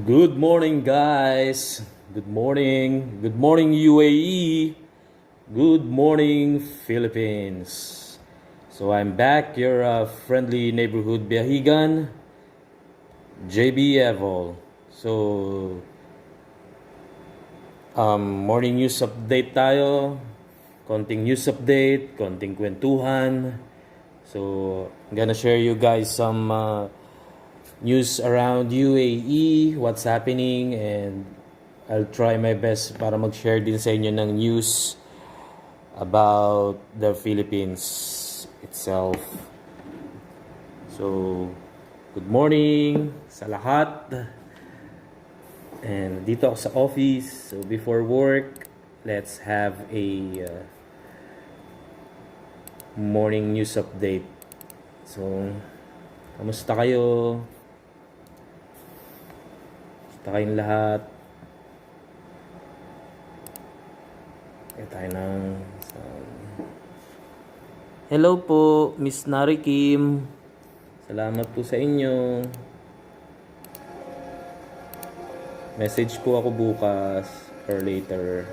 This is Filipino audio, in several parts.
Good morning, guys. Good morning. Good morning, UAE. Good morning, Philippines. So I'm back, your friendly neighborhood biyahigan, JB Evol. So, morning news update tayo. Konting news update, konting kwentuhan. So, I'm gonna share you guys some news around UAE, what's happening, and I'll try my best para mag-share din sa inyo ng news about the Philippines itself. So, good morning sa lahat. And dito ako sa office. So, before work, let's have a morning news update. So, kamusta kayo? Kamusta kayong lahat? Kaya tayo ng hello po, Miss Nari Kim. Salamat po sa inyo. Message po ako bukas or later.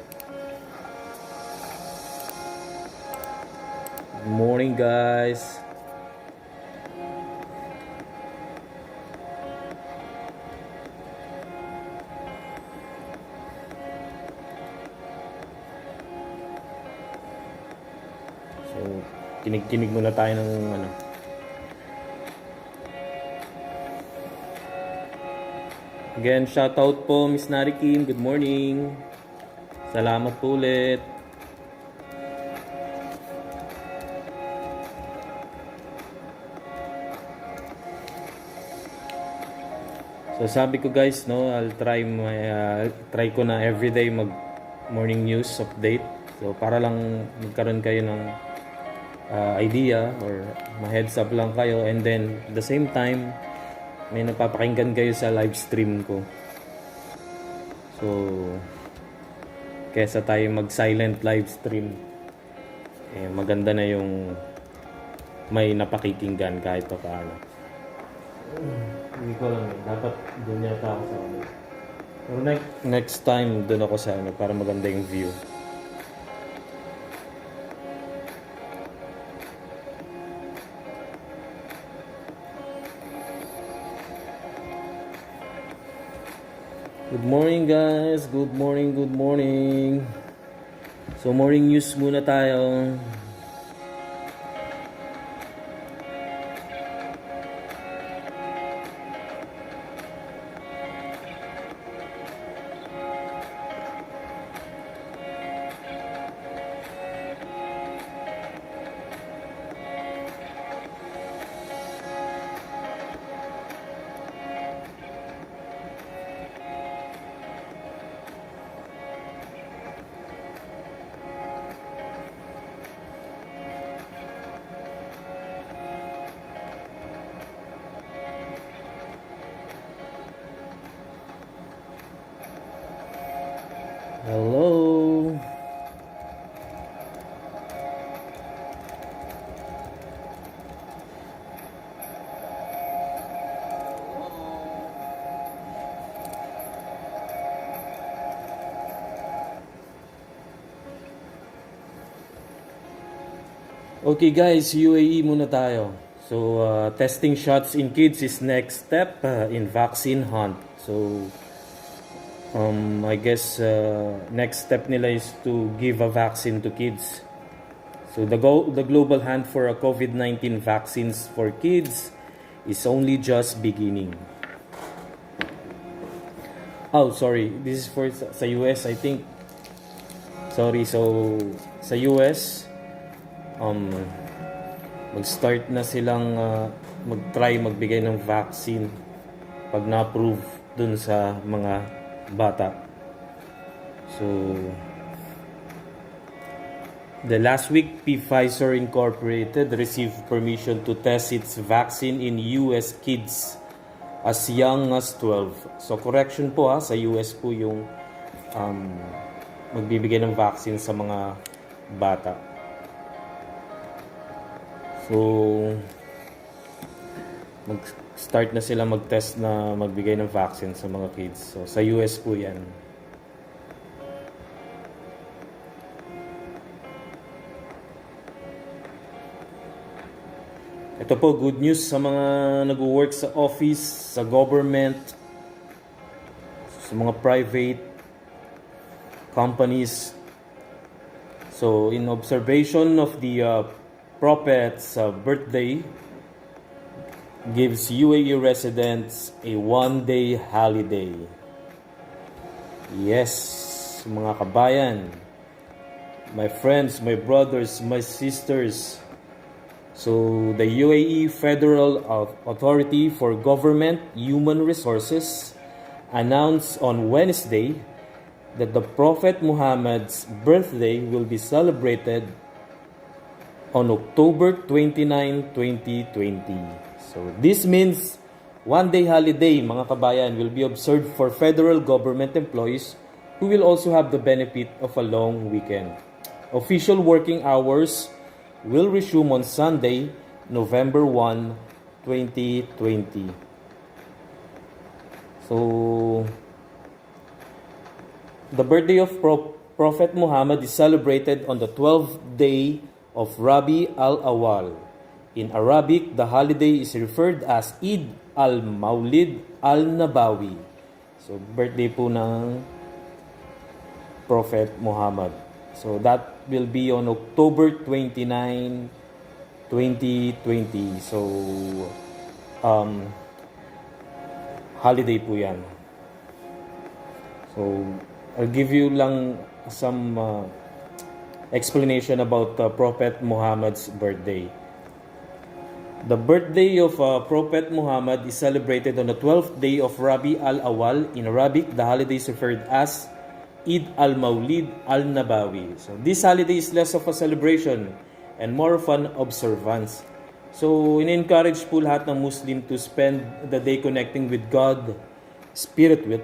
Good morning, guys. So, kinig-kinig muna tayo ng ano. Again, shoutout po Miss Nari Kim. Good morning. Salamat po ulit. So sabi ko guys, no, I'll try ko na everyday mag morning news update. So para lang magkaroon kayo ng idea or ma-heads up lang kayo, and then at the same time may napapakinggan kayo sa live stream ko. So kesa tayo mag-silent live stream, maganda na yung may napakikinggan kahit pa paano. Hindi ko lang, dapat doon yata ako sa ano. Pero next time doon ako sa ano para maganda yung view. Good morning, guys. Good morning, good morning. So morning news muna tayo. Hello. Okay guys, UAE muna tayo. So testing shots in kids is next step in vaccine hunt. So I guess next step nila is to give a vaccine to kids. So the global hunt for a COVID-19 vaccines for kids is only just beginning. Oh, sorry. This is for sa US, I think. Sorry, so sa US, mag-start na silang mag-try magbigay ng vaccine pag na-approve dun sa mga bata. So the last week, Pfizer Incorporated received permission to test its vaccine in US kids as young as 12. So correction po sa US po yung magbibigay ng vaccine sa mga bata. So start na sila mag-test na magbigay ng vaccine sa mga kids. So, sa US po yan. Ito po, good news sa mga nag-work sa office, sa government, sa mga private companies. So, in observation of the Prophet's birthday, gives UAE residents a one-day holiday. Yes, mga kabayan, my friends, my brothers, my sisters. So, the UAE Federal Authority for Government Human Resources announced on Wednesday that the Prophet Muhammad's birthday will be celebrated on October 29, 2020. So, this means one-day holiday, mga kabayan, will be observed for federal government employees who will also have the benefit of a long weekend. Official working hours will resume on Sunday, November 1, 2020. So, the birthday of Prophet Muhammad is celebrated on the 12th day of Rabi al-Awwal. In Arabic, the holiday is referred as Eid al-Maulid al-Nabawi. So, birthday po ng Prophet Muhammad. So, that will be on October 29, 2020. So, holiday po yan. So, I'll give you lang some explanation about Prophet Muhammad's birthday. The birthday of Prophet Muhammad is celebrated on the 12th day of Rabi al-Awwal. In Arabic, the holiday is referred as Eid al-Maulid al-Nabawi. So, this holiday is less of a celebration and more of an observance. So, in-encourage po lahat ng Muslim to spend the day connecting with God spiritually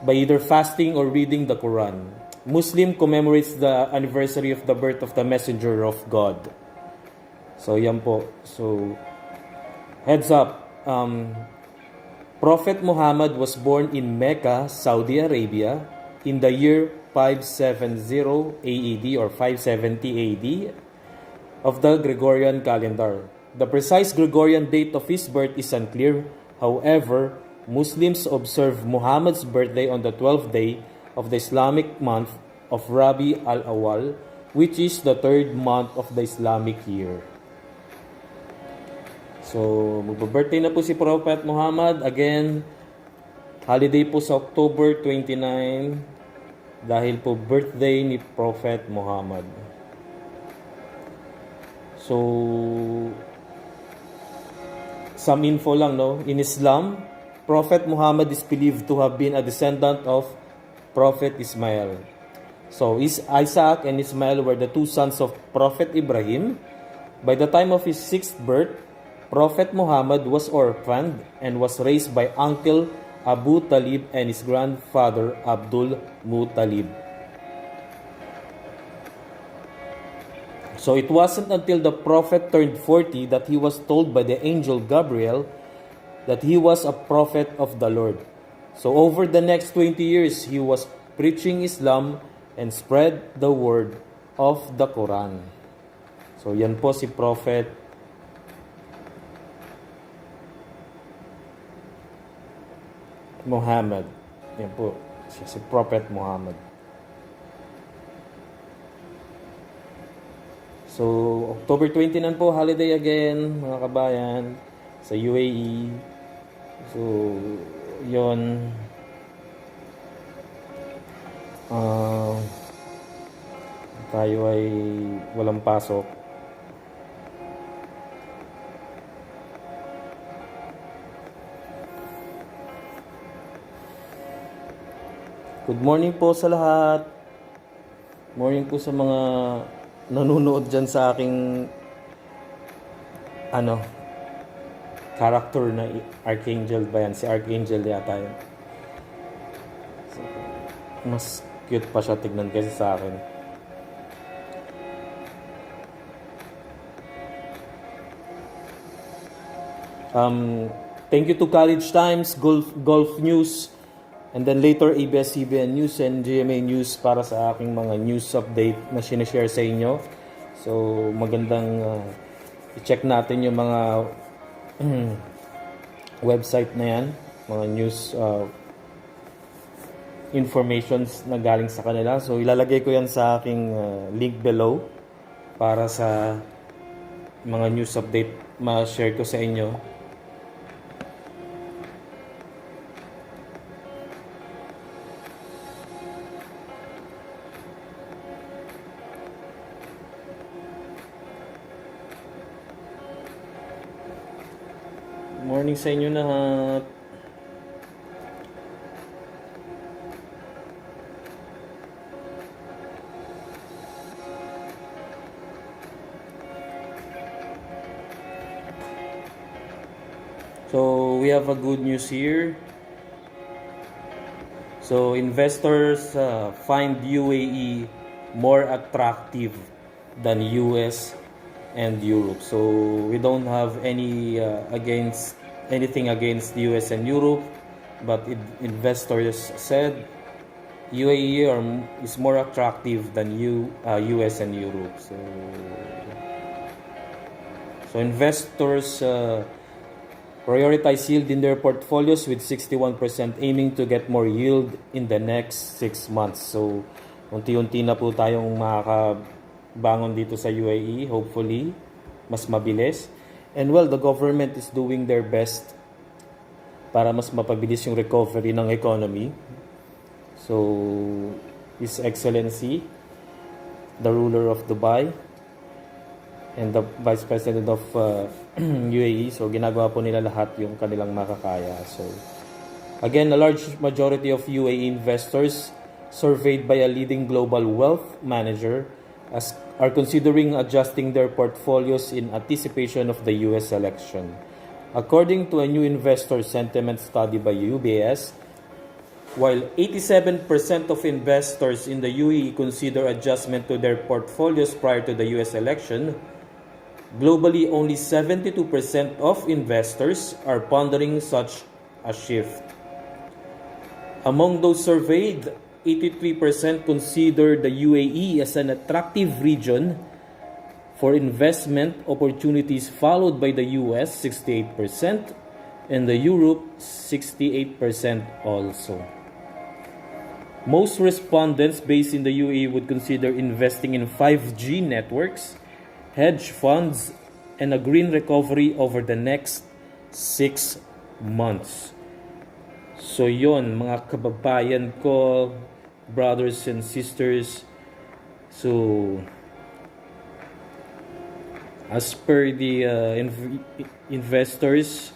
by either fasting or reading the Quran. Muslim commemorates the anniversary of the birth of the Messenger of God. So, yan po. So, heads up. Prophet Muhammad was born in Mecca, Saudi Arabia, in the year 570 AED or 570 AD of the Gregorian calendar. The precise Gregorian date of his birth is unclear. However, Muslims observe Muhammad's birthday on the 12th day of the Islamic month of Rabi al-Awwal, which is the third month of the Islamic year. So, magbe-birthday na po si Prophet Muhammad. Again, holiday po sa October 29 dahil po birthday ni Prophet Muhammad. So, some info lang, no? In Islam, Prophet Muhammad is believed to have been a descendant of Prophet Ismail. So, Isaac and Ismail were the two sons of Prophet Ibrahim. By the time of his sixth birth, Prophet Muhammad was orphaned and was raised by uncle Abu Talib and his grandfather Abdul Muttalib. So it wasn't until the Prophet turned 40 that he was told by the angel Gabriel that he was a prophet of the Lord. So over the next 20 years, he was preaching Islam and spread the word of the Quran. So yan po si Prophet Muhammad. Yan po, si Prophet Muhammad. So, October 29 po, holiday again, mga kabayan, sa UAE. So, yon. Tayo ay walang pasok. Good morning po sa lahat. Morning po sa mga nanonood dyan sa aking character na Archangel ba yan? Si Archangel yata yun. So, mas cute pa siya tignan kasi sa akin. Thank you to College Times, Golf News, and then later ABS-CBN News and GMA News para sa aking mga news update na sinashare sa inyo. So magandang i-check natin yung mga website na yan, mga news informations na galing sa kanila. So ilalagay ko yan sa aking link below para sa mga news update ma-share ko sa inyo. Morning sa inyo lahat. So we have a good news here. So investors find UAE more attractive than US and Europe. So we don't have anything against US and Europe, but investors said UAE is more attractive than US and Europe. So investors prioritize yield in their portfolios with 61% aiming to get more yield in the next 6 months. So unti-unti na po tayong makakabangon dito sa UAE, hopefully mas mabilis. And well, the government is doing their best para mas mapabilis yung recovery ng economy. So His Excellency, the ruler of Dubai, and the Vice President of UAE, so ginagawa po nila lahat yung kanilang makakaya. So again, a large majority of UAE investors surveyed by a leading global wealth manager are considering adjusting their portfolios in anticipation of the US election. According to a new investor sentiment study by UBS, while 87% of investors in the UAE consider adjustment to their portfolios prior to the US election, globally, only 72% of investors are pondering such a shift. Among those surveyed, 83% consider the UAE as an attractive region for investment opportunities, followed by the US, 68%, and the Europe, 68% also. Most respondents based in the UAE would consider investing in 5G networks, hedge funds, and a green recovery over the next 6 months. So yon, mga kababayan ko, brothers and sisters. So as per the investors,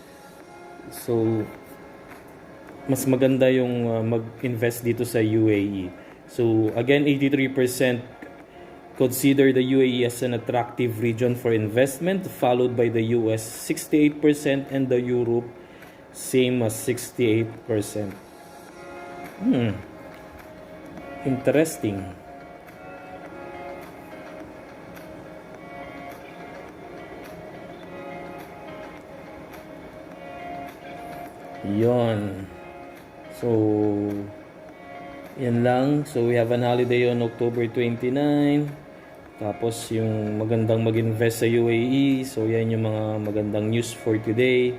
so mas maganda yung mag-invest dito sa UAE. So again, 83% consider the UAE as an attractive region for investment, followed by the US 68% and the Europe same as 68%. Interesting. Yon. So yan lang. So we have an holiday on October 29. Tapos yung magandang mag-invest sa UAE. So yan yung mga magandang news for today.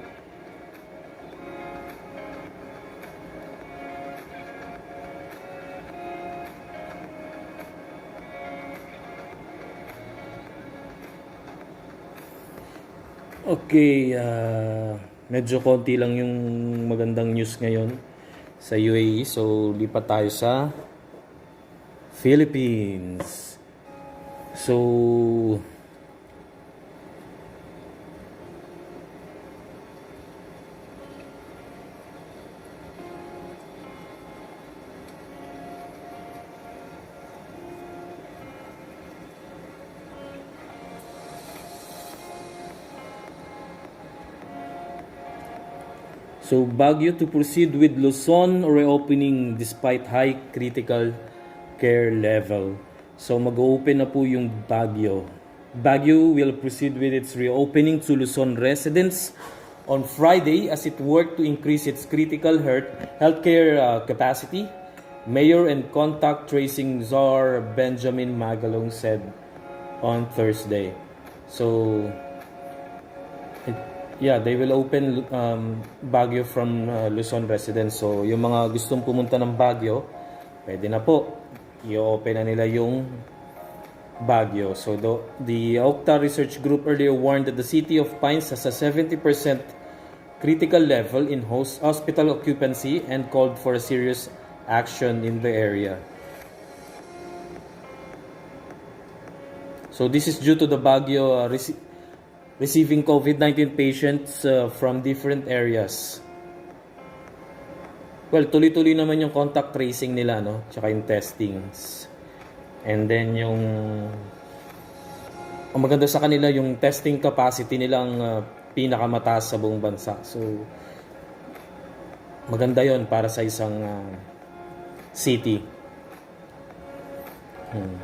Okay, medyo konti lang yung magandang news ngayon sa UAE. So lipat tayo sa Philippines. So Baguio to proceed with Luzon reopening despite high critical care level. So mag-open na po yung Baguio. Baguio will proceed with its reopening to Luzon residents on Friday as it worked to increase its critical healthcare capacity. Mayor and contact tracing czar Benjamin Magalong said on Thursday. So, yeah, they will open Baguio from Luzon residents. So, yung mga gustong pumunta ng Baguio, pwede na po. I-open na nila yung Baguio. So, the Octa Research Group earlier warned that the city of Pines has a 70% critical level in hospital occupancy and called for a serious action in the area. So this is due to the Baguio receiving COVID-19 patients from different areas. Well, tuloy-tuloy naman yung contact tracing nila, no? Tsaka yung testings. And then yung ang maganda sa kanila, yung testing capacity nilang pinakamataas sa buong bansa. So maganda yon para sa isang city.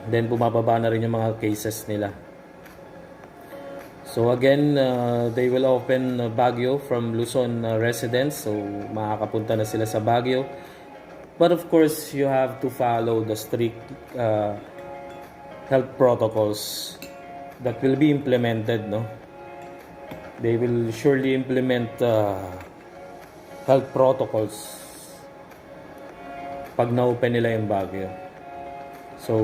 Then bumababa na rin yung mga cases nila. So again, they will open Baguio from Luzon residents. So makakapunta na sila sa Baguio. But of course, you have to follow the strict health protocols that will be implemented, no? They will surely implement health protocols pag na-open nila yung Baguio. So,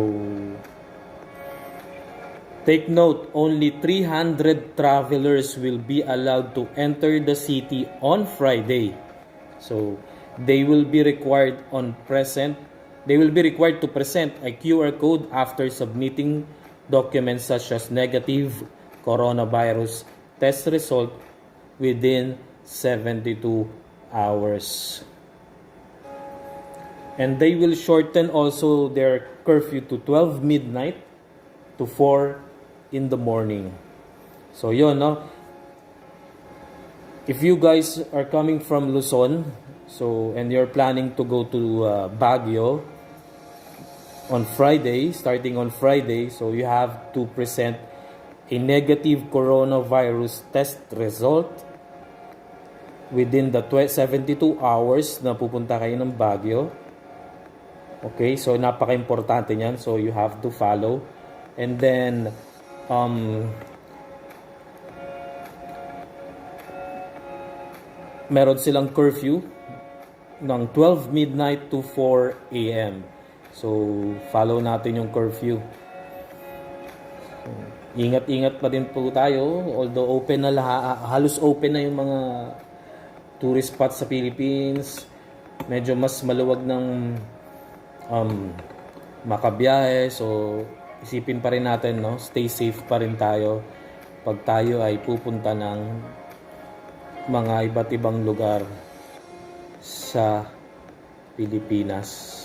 take note, only 300 travelers will be allowed to enter the city on Friday. So, they will be required to present a QR code after submitting documents such as negative coronavirus test result within 72 hours. And they will shorten also their curfew to 12 midnight to 4 in the morning. So yun, no? If you guys are coming from Luzon, and you're planning to go to Baguio on Friday, starting on Friday, so you have to present a negative coronavirus test result within the 72 hours na pupunta kayo ng Baguio. Okay, so napaka-importante niyan. So you have to follow. And then meron silang curfew ng 12 midnight to 4 a.m. So follow natin yung curfew. So, ingat-ingat pa din po tayo. Although open na halos open na yung mga tourist spots sa Philippines. Medyo mas maluwag ng makabiyahe. So isipin pa rin natin, no? Stay safe pa rin tayo pag tayo ay pupunta ng mga iba't ibang lugar sa Pilipinas.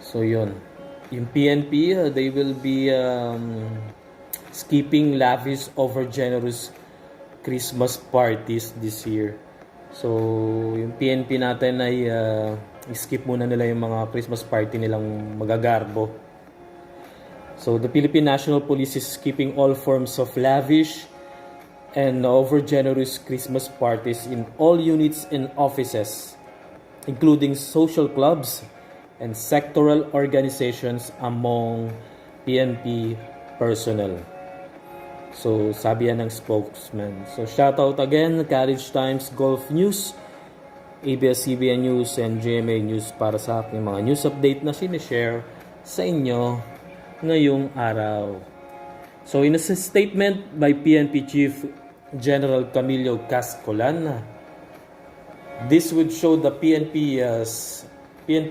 So yun, yung PNP, they will be skipping lavish over generous Christmas parties this year. So yung PNP natin ay skip muna nila yung mga Christmas party nilang magagarbo. So the Philippine National Police is skipping all forms of lavish and over generous Christmas parties in all units and offices, including social clubs and sectoral organizations among PNP personnel. So, sabi yan ng spokesman. So, shoutout again, Carriage Times, Gulf News, ABS-CBN News, and GMA News para sa aking mga news update na sinishare sa inyo ngayong araw. So, in a statement by PNP Chief General Camilo Cascolan, this would show the PNP's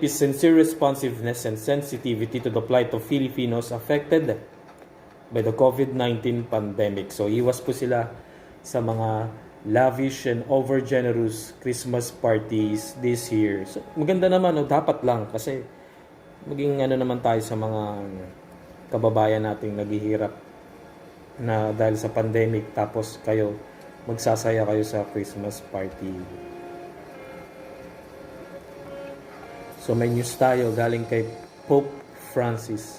sincere responsiveness and sensitivity to the plight of Filipinos affected by the COVID-19 pandemic. So, iwas po sila sa mga lavish and over-generous Christmas parties this year. So, maganda naman, dapat lang kasi maging naman tayo sa mga kababayan nating naghihirap na dahil sa pandemic, tapos kayo magsasaya kayo sa Christmas party. So may news tayo galing kay Pope Francis.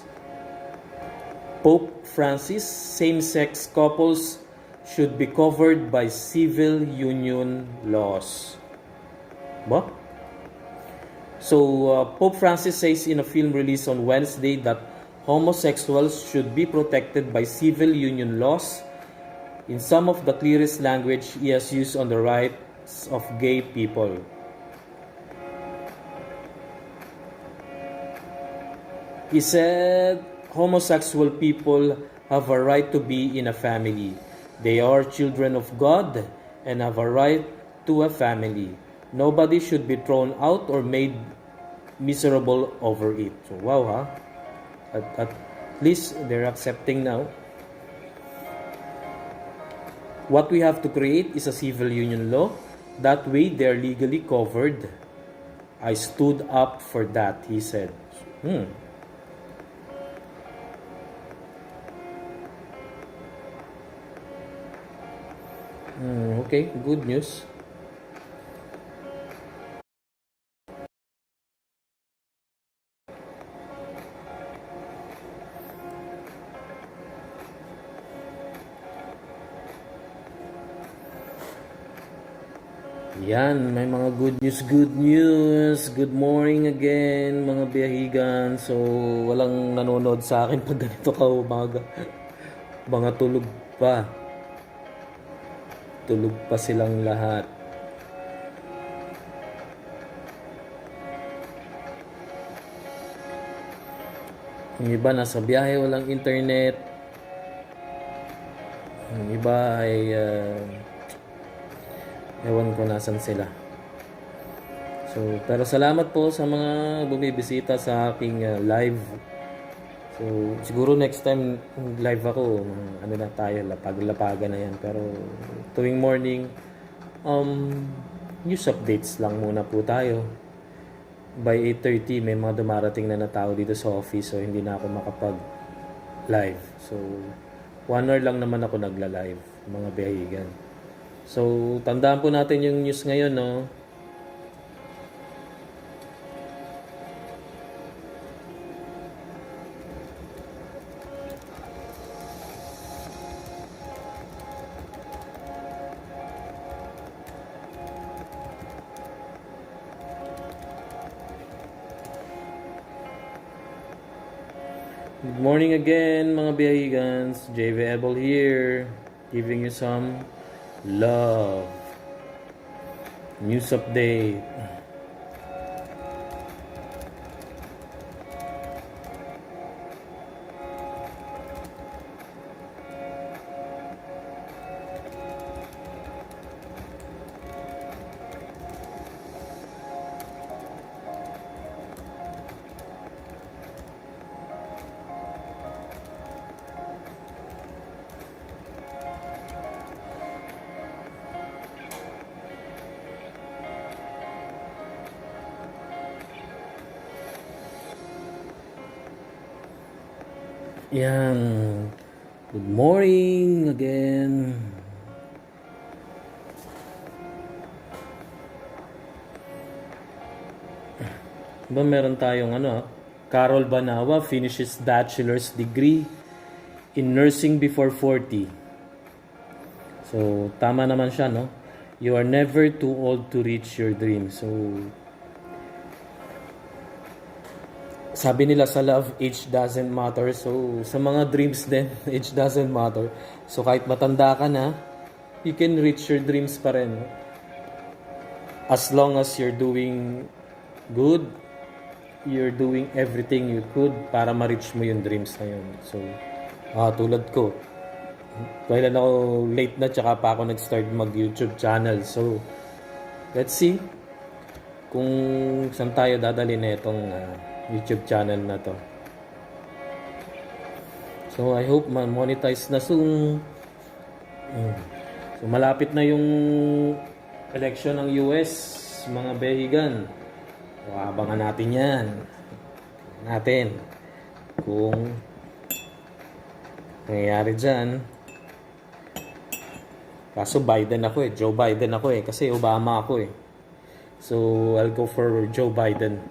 Pope Francis, same-sex couples should be covered by civil union laws. Ba? So, Pope Francis says in a film released on Wednesday that homosexuals should be protected by civil union laws. In some of the clearest language he has used on the rights of gay people. He said, homosexual people have a right to be in a family. They are children of God and have a right to a family. Nobody should be thrown out or made miserable over it. So, wow, ha? At least they're accepting now. What we have to create is a civil union law. That way, they're legally covered. I stood up for that, he said. Okay, good news. Yan, may mga good news. Good morning again, mga biyahigan. So, walang nanonood sa akin pag ganito ka umaga. Mga tulog pa. Tulog pa silang lahat. Yung iba nasa biyahe, walang internet. Yung iba ay ewan ko nasan sila. So, pero salamat po sa mga bumibisita sa aking live. So, siguro next time live ako, ano na tayo, lapag-lapagan na yan. Pero tuwing morning, news updates lang muna po tayo. By 8:30, may mga dumarating na tao dito sa office, so hindi na ako makapag-live. So, 1 hour lang naman ako nagla-live, mga biyahigan. So, tandaan po natin yung news ngayon, no? Good morning again, mga biyahigans. Evol here, giving you some love. News update. Yan. Good morning again. Diba meron tayong Carol Banawa finishes bachelor's degree in nursing before 40. So, tama naman siya, no? You are never too old to reach your dream. So, sabi nila sa love, age doesn't matter. So, sa mga dreams din, age doesn't matter. So, kahit matanda ka na, you can reach your dreams pa rin. As long as you're doing good, you're doing everything you could para ma-reach mo yung dreams na yun. So, tulad ko, kailan ako late na, tsaka pa ako nag-start mag-YouTube channel. So, let's see kung saan tayo dadali na itong YouTube channel na to. So, I hope ma-monetize na soon. So, malapit na yung election ng US, mga behigan. So, abangan natin yan. Kung nangyayari dyan. Kaso Biden ako Joe Biden ako kasi Obama ako So, I'll go for Joe Biden.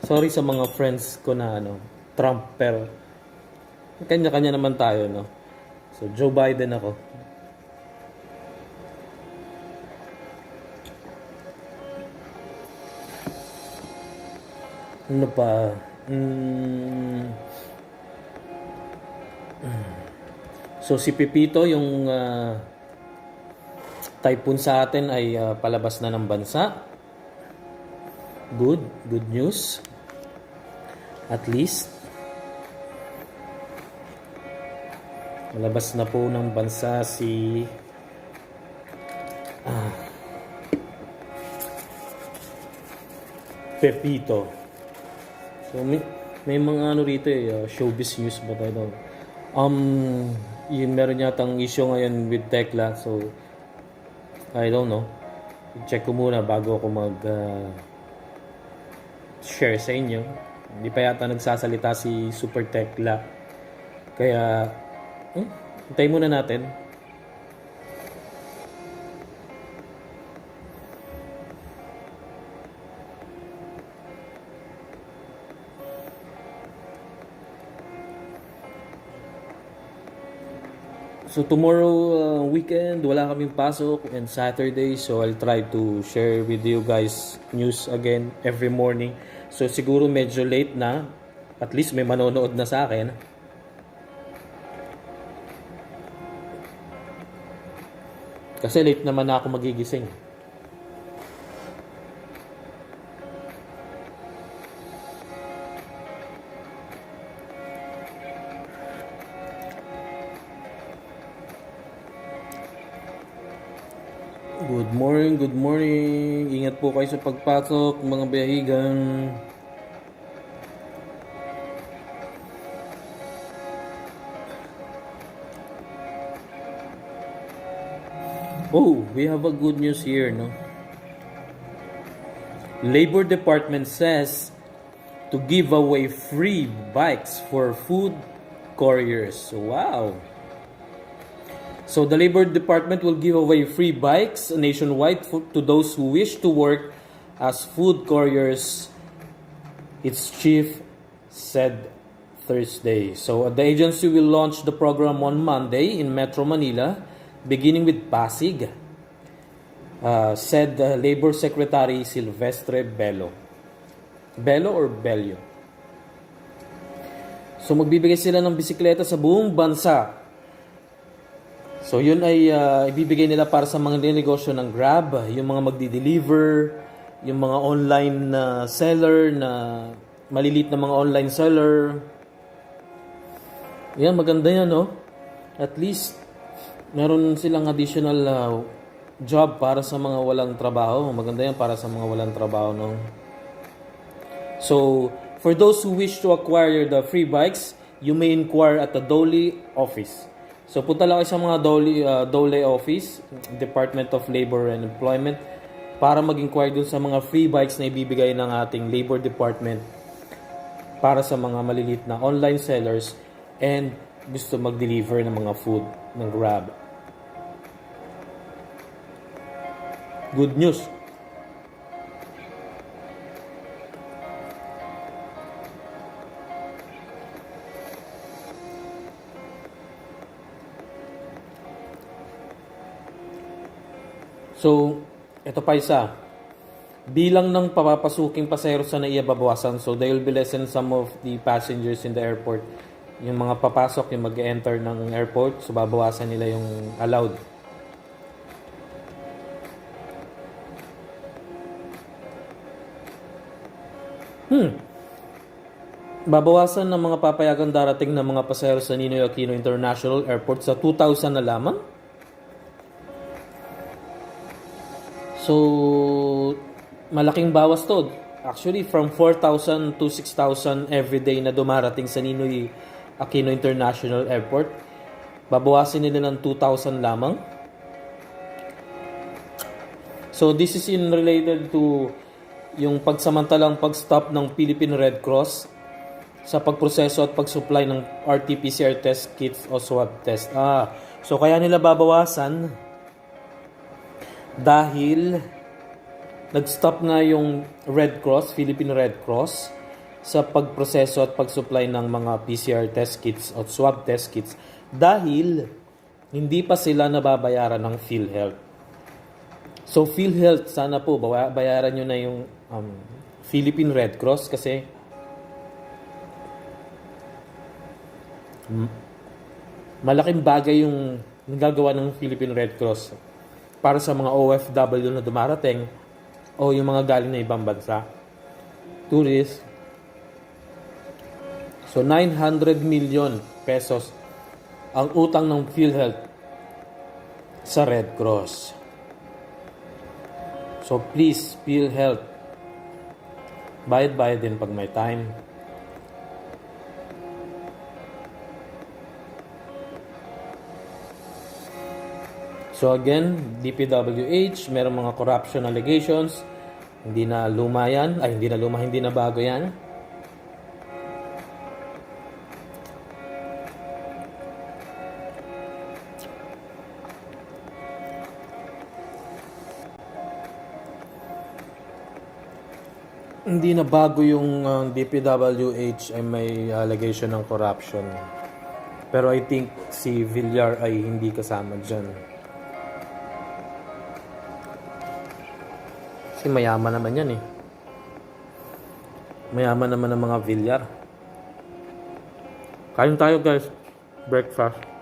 Sorry sa mga friends ko na Trump, pero kanya-kanya naman tayo, no? So, Joe Biden ako. Ano pa? So, si Pepito, yung typhoon sa atin ay palabas na ng bansa. Good news. At least, malabas na po ng bansa si Pepito. So, may mga rito showbiz news ba tayo? Yun meron yatang issue ngayon with Tekla. So, I don't know. Check ko muna bago ako share sa inyo. Hindi pa yata nagsasalita si Super Tekla. Kaya, hintayin muna natin. So tomorrow weekend, wala kaming pasok, and Saturday, so I'll try to share with you guys news again every morning. So siguro medyo late na, at least may manonood na sa akin. Kasi late naman na ako magigising. Good morning. Ingat po kayo sa pagpasok, mga biyahigan. Oh, we have a good news here, no? Labor Department says to give away free bikes for food couriers. Wow. So the Labor Department will give away free bikes nationwide to those who wish to work as food couriers, its chief said Thursday. So the agency will launch the program on Monday in Metro Manila, beginning with Pasig, said Labor Secretary Silvestre Bello. Bello or Bello? So magbibigay sila ng bisikleta sa buong bansa. So yun ay ibibigay nila para sa mga negosyo ng Grab, yung mga magdi-deliver, yung mga online seller na malilit na mga online seller. Yan, maganda yan, no? At least meron silang additional job para sa mga walang trabaho. Maganda yan para sa mga walang trabaho, no? So, for those who wish to acquire the free bikes, you may inquire at the Dole office. So punta lang kayo sa mga Dole office, Department of Labor and Employment, para mag-inquire dun sa mga free bikes na ibibigay ng ating Labor Department para sa mga maliliit na online sellers and gusto mag-deliver ng mga food ng Grab. Good news. So, ito pa isa. Bilang ng papapasuking pasahero sa NAIA babawasan. So, they will be lessen some of the passengers in the airport. Yung mga papasok, yung mag-enter ng airport, so babawasan nila yung allowed. Babawasan ng mga papayagang darating ng mga pasahero sa Ninoy Aquino International Airport sa 2,000 na lamang. So, malaking bawas to. Actually, from 4,000 to 6,000 every day na dumarating sa Ninoy Aquino International Airport, babawasin nila ng 2,000 lamang. So, this is in related to yung pagsamantalang pag-stop ng Philippine Red Cross sa pagproseso at pag-supply ng RT-PCR test kits o swab test. So kaya nila babawasan dahil nag-stop nga yung Red Cross, Philippine Red Cross, sa pagproseso at pagsupply ng mga PCR test kits o swab test kits dahil hindi pa sila nababayaran ng PhilHealth. So PhilHealth, sana po bayaran nyo na yung Philippine Red Cross kasi malaking bagay yung nagagawa ng Philippine Red Cross para sa mga OFW na dumarating o yung mga galing na ibang bansa. Tourists. So 900 million pesos ang utang ng PhilHealth sa Red Cross. So please, PhilHealth, bayad din pag may time. So again, DPWH, merong mga corruption allegations. Hindi na bago yan. Hindi na bago yung DPWH ay may allegation ng corruption. Pero I think si Villar ay hindi kasama dyan. Kasi mayaman naman yan eh. Mayaman naman ang mga Villar. Kain tayo guys. Breakfast.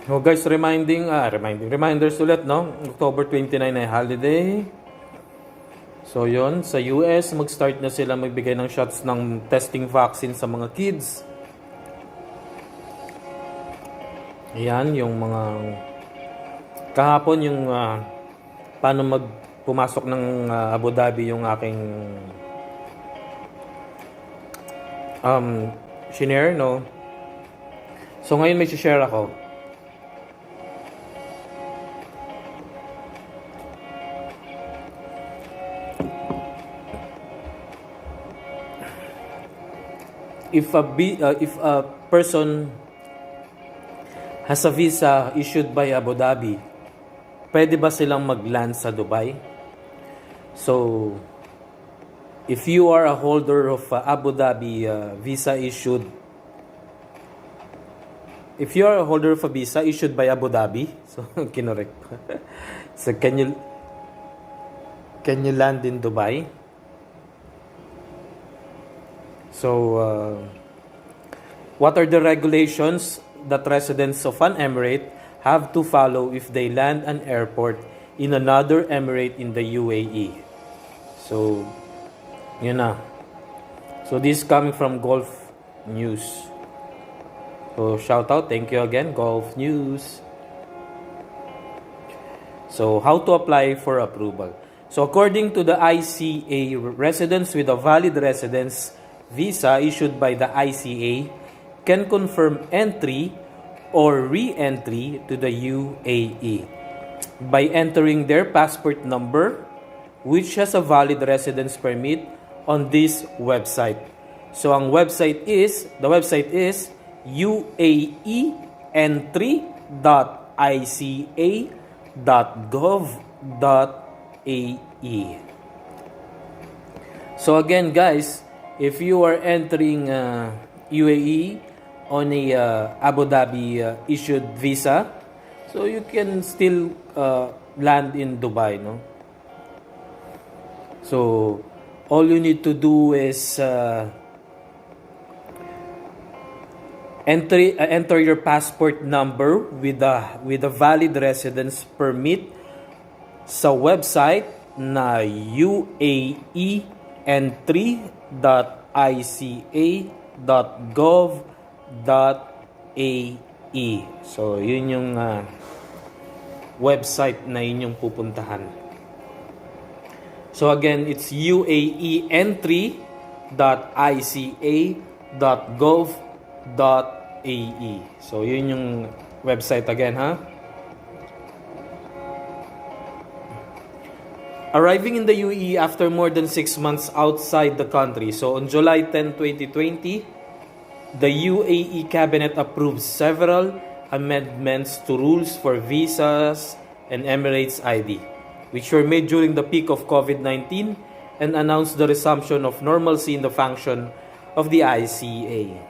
So guys, reminders ulit, no? October 29 ay holiday. So yon, sa US, mag-start na sila magbigay ng shots ng testing vaccine sa mga kids. Ayan, yung mga kahapon yung paano pumasok ng Abu Dhabi yung aking shinare, no? So ngayon may share ako. If a person has a visa issued by Abu Dhabi, pwede ba silang mag-land sa Dubai? So, if you are a holder of Abu Dhabi visa issued, if you are a holder of a visa issued by Abu Dhabi, so kinorek. So can you land in Dubai? So, what are the regulations that residents of an emirate have to follow if they land an airport in another emirate in the UAE? So, yun na. So, this is coming from Gulf News. So, shout out. Thank you again, Gulf News. So, how to apply for approval? So, according to the ICA, residents with a valid residence visa issued by the ICA can confirm entry or re-entry to the UAE by entering their passport number, which has a valid residence permit, on this website. So the website is uaeentry.ica.gov.ae. So again guys, if you are entering UAE on a Abu Dhabi issued visa, so you can still land in Dubai, no? So all you need to do is enter your passport number with a valid residence permit sa website na uae-entry.ica.gov.ae. So, yun yung website na inyong pupuntahan. So, again, it's uae-entry.ica.gov.ae. So, yun yung website again, ha? Arriving in the UAE after more than 6 months outside the country. So on July 10, 2020, the UAE Cabinet approved several amendments to rules for visas and Emirates ID, which were made during the peak of COVID-19 and announced the resumption of normalcy in the function of the ICA.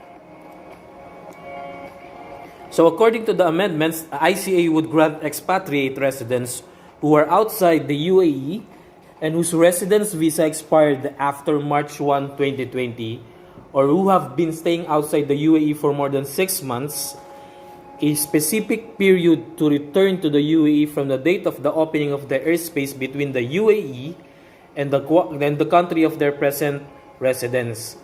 So according to the amendments, ICA would grant expatriate residents who are outside the UAE and whose residence visa expired after March 1, 2020, or who have been staying outside the UAE for more than 6 months, a specific period to return to the UAE from the date of the opening of the airspace between the UAE and the country of their present residence.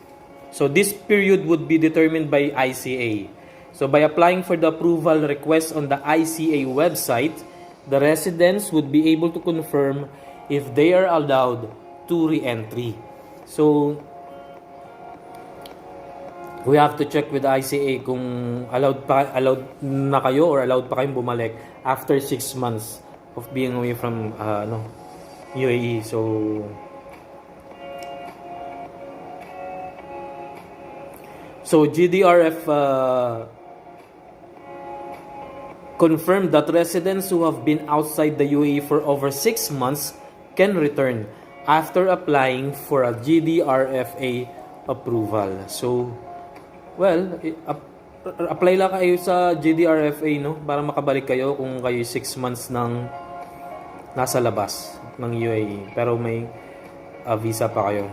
So this period would be determined by ICA. So by applying for the approval request on the ICA website, the residents would be able to confirm if they are allowed to re-entry. So we have to check with the ICA kung allowed na kayo or allowed pa kayong bumalik after 6 months of being away from UAE. So GDRF confirmed that residents who have been outside the UAE for over 6 months can return after applying for a GDRFA approval. So, well, apply lang kayo sa GDRFA, no? Para makabalik kayo kung kayo 6 months nang nasa labas ng UAE. Pero may visa pa kayo.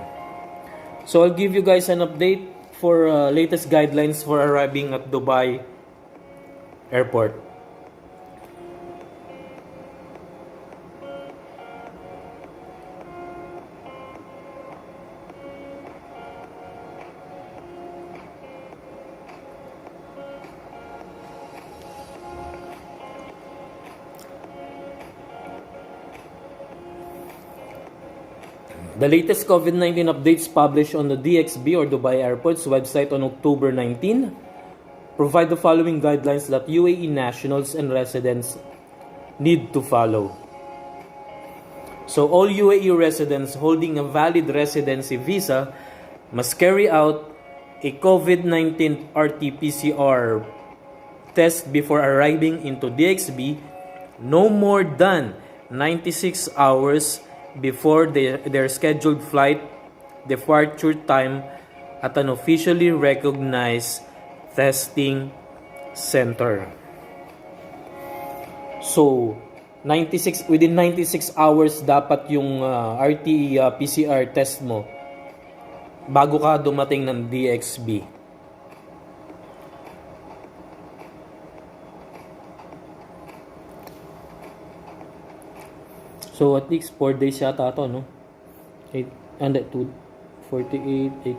So, I'll give you guys an update for latest guidelines for arriving at Dubai Airport. The latest COVID-19 updates published on the DXB or Dubai Airport's website on October 19 provide the following guidelines that UAE nationals and residents need to follow. So all UAE residents holding a valid residency visa must carry out a COVID-19 RT-PCR test before arriving into DXB no more than 96 hours before their scheduled flight departure time at an officially recognized testing center. So, within 96 hours dapat yung RT-PCR test mo bago ka dumating ng DXB. So at least 4 days yata ito, no? 8, and 2, 48, 8,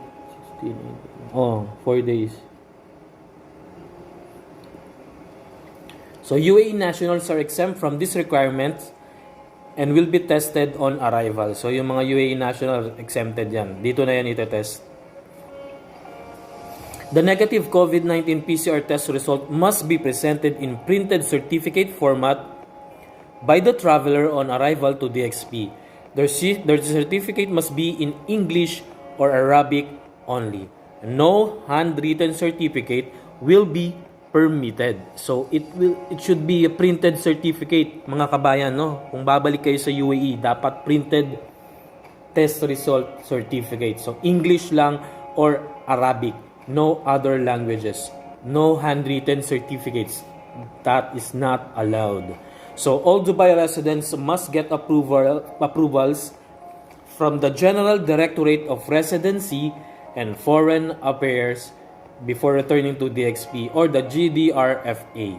16, 18. Oh, 4 days. So UAE nationals are exempt from this requirement and will be tested on arrival. So yung mga UAE national exempted yan. Dito na yan ito-test. The negative COVID-19 PCR test result must be presented in printed certificate format by the traveler on arrival to DXB. Their certificate must be in English or Arabic only. No handwritten certificate will be permitted. So it should be a printed certificate, mga kabayan, no? Kung babalik kayo sa UAE, dapat printed test result certificate. So English lang or Arabic, no other languages. No handwritten certificates. That is not allowed. So all Dubai residents must get approvals from the General Directorate of Residency and Foreign Affairs before returning to DXB or the GDRFA.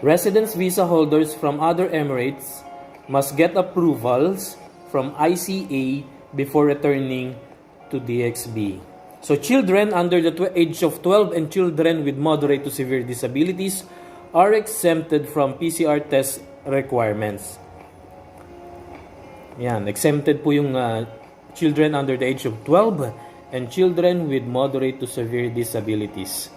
Residence visa holders from other Emirates must get approvals from ICA before returning to DXB. So children under the age of 12 and children with moderate to severe disabilities are exempted from PCR test requirements. Yan, exempted po yung children under the age of 12 and children with moderate to severe disabilities.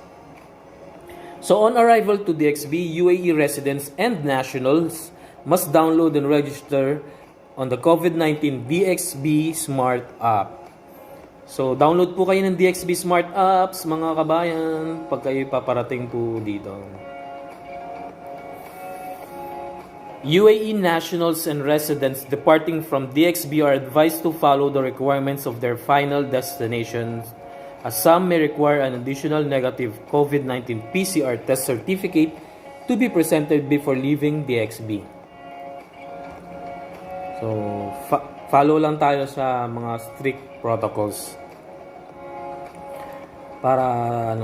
So on arrival to DXB, UAE residents and nationals must download and register on the COVID-19 DXB Smart App. So, download po kayo ng DXB Smart Apps, mga kabayan, pag kayo paparating po dito. UAE nationals and residents departing from DXB are advised to follow the requirements of their final destinations, as some may require an additional negative COVID-19 PCR test certificate to be presented before leaving DXB. So, follow lang tayo sa mga strict protocols para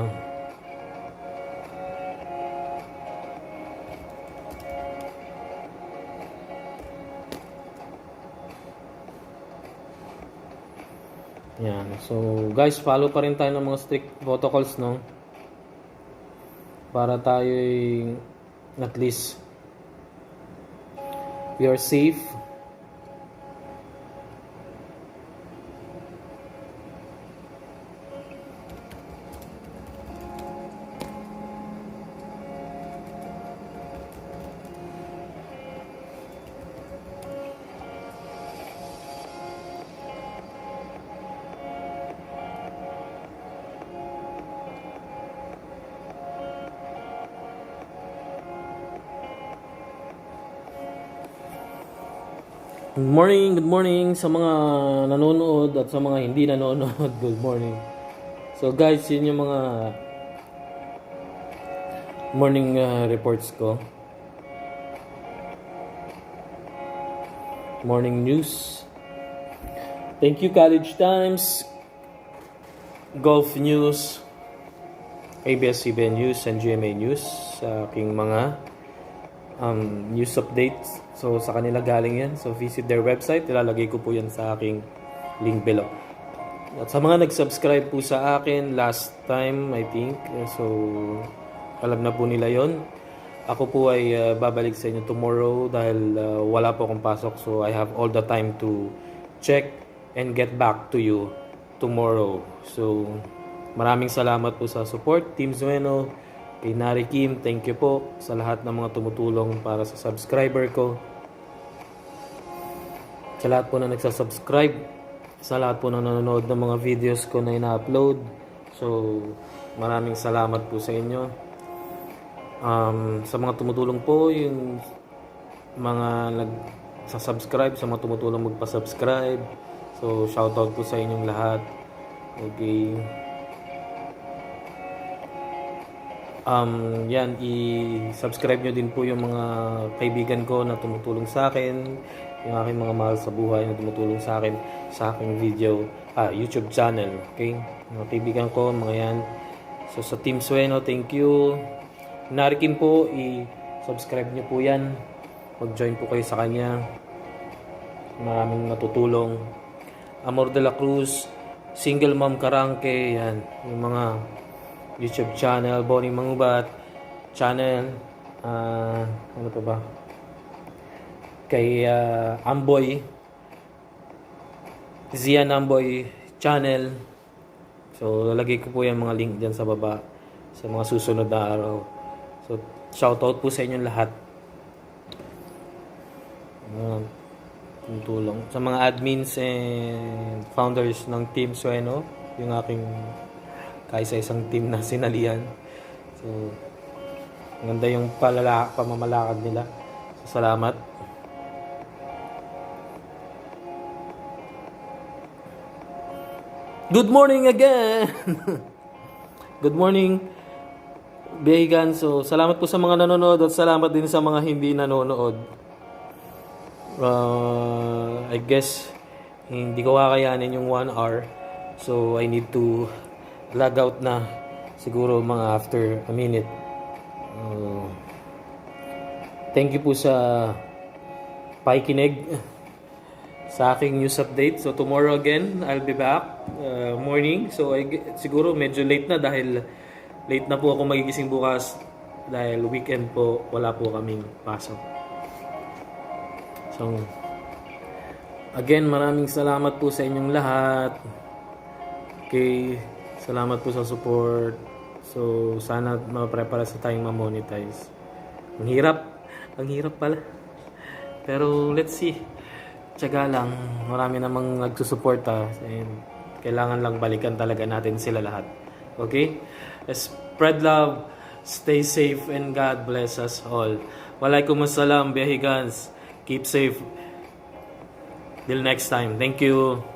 yan. So, guys, follow pa rin tayo ng mga strict protocols, no? Para tayo at least we are safe. Good morning sa mga nanonood at sa mga hindi nanonood. Good morning. So guys, yun yung mga morning reports ko. Morning news. Thank you College Times, Gulf News, ABS-CBN News, and GMA News sa aking mga news updates. So, sa kanila galing yan. So, visit their website. Ilalagay ko po yan sa aking link below. At sa mga nag-subscribe po sa akin last time, I think. So, alam na po nila yon. Ako po ay babalik sa inyo tomorrow dahil wala po akong pasok. So, I have all the time to check and get back to you tomorrow. So, maraming salamat po sa support. Team Zueno, kay Nari Kim, thank you po sa lahat ng mga tumutulong para sa subscriber ko. Sa lahat po na nagsasubscribe, sa lahat po na nanonood ng mga videos ko na ina-upload. So, maraming salamat po sa inyo. Sa mga tumutulong po, yung mga nagsasubscribe, sa mga tumutulong magpa-subscribe. So, shoutout po sa inyong lahat. Okay. Yan, i-subscribe nyo din po yung mga kaibigan ko na tumutulong sa akin, yung aking mga mahal sa buhay na tumutulong sa akin sa aking video, YouTube channel. Okay, mga kaibigan ko, mga yan. So sa Team Sueno, thank you. Narikin po, i-subscribe nyo po yan, mag-join po kayo sa kanya, maraming natutulong. Amor de la Cruz, Single Mom Karangke, yan, yung mga YouTube channel, Bonnie Mangubat channel, ano pa ba? Kay Amboy, Zian Amboy channel. So, lalagay ko po yung mga link dyan sa baba sa mga susunod na araw. So, shoutout po sa inyong lahat. Tulong sa mga admins and founders ng Team Sueno, yung aking kaysa isang team na sinalihan. So, maganda yung pamamalakad nila. So, salamat. Good morning again! Good morning, Behigan. So, salamat po sa mga nanonood at salamat din sa mga hindi nanonood. I guess, hindi ko kakayanin yung 1 hour. So, I need to log out na siguro mga after a minute. Thank you po sa pakikinig sa aking news update. So tomorrow again, I'll be back morning. So siguro medyo late na dahil late na po ako magigising bukas dahil weekend po, wala po kaming pasok. So again, maraming salamat po sa inyong lahat. Okay, salamat po sa support. So, sana ma-prepare sa tayong ma-monetize. Ang hirap pala. Pero let's see. Tiyaga lang. Marami namang nagsusuporta. And kailangan lang balikan talaga natin sila lahat. Okay? Spread love. Stay safe and God bless us all. Waalaikumsalam, Behigans. Keep safe. Till next time. Thank you.